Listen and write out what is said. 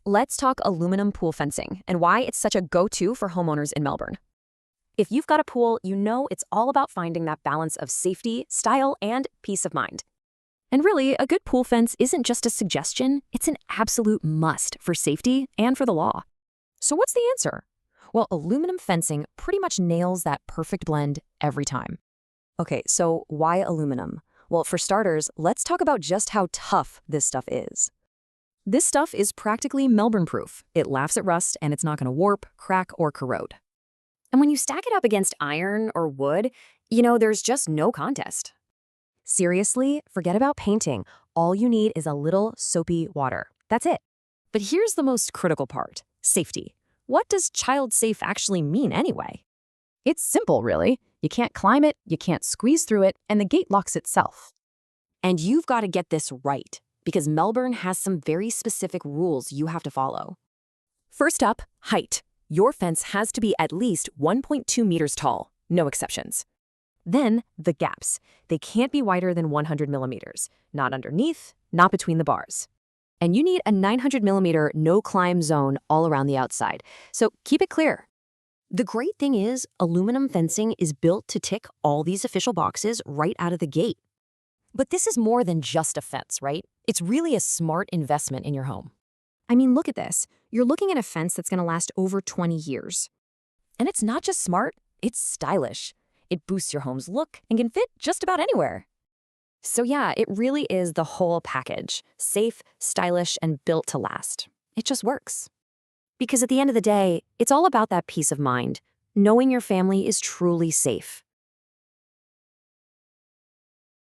Let's talk aluminum pool fencing and why it's such a go-to for homeowners in Melbourne. If you've got a pool, you know it's all about finding that balance of safety, style, and peace of mind. And really, a good pool fence isn't just a suggestion, it's an absolute must for safety and for the law. So what's the answer? Well, aluminum fencing pretty much nails that perfect blend every time. Okay, so why aluminum? Well, for starters, let's talk about just how tough this stuff is. This stuff is practically Melbourne-proof. It laughs at rust and it's not going to warp, crack, or corrode. And when you stack it up against iron or wood, there's just no contest. Seriously, forget about painting. All you need is a little soapy water. That's it. But here's the most critical part: safety. What does child-safe actually mean anyway? It's simple, really. You can't climb it, you can't squeeze through it, and the gate locks itself. And you've got to get this right, because Melbourne has some very specific rules you have to follow. First up, height. Your fence has to be at least 1.2 meters tall, no exceptions. Then, the gaps. They can't be wider than 100 millimeters, not underneath, not between the bars. And you need a 900 millimeter no-climb zone all around the outside, so keep it clear. The great thing is, aluminum fencing is built to tick all these official boxes right out of the gate. But this is more than just a fence, right? It's really a smart investment in your home. I mean, look at this. You're looking at a fence that's going to last over 20 years. And it's not just smart, it's stylish. It boosts your home's look and can fit just about anywhere. So yeah, it really is the whole package. Safe, stylish, and built to last. It just works. Because at the end of the day, it's all about that peace of mind, knowing your family is truly safe.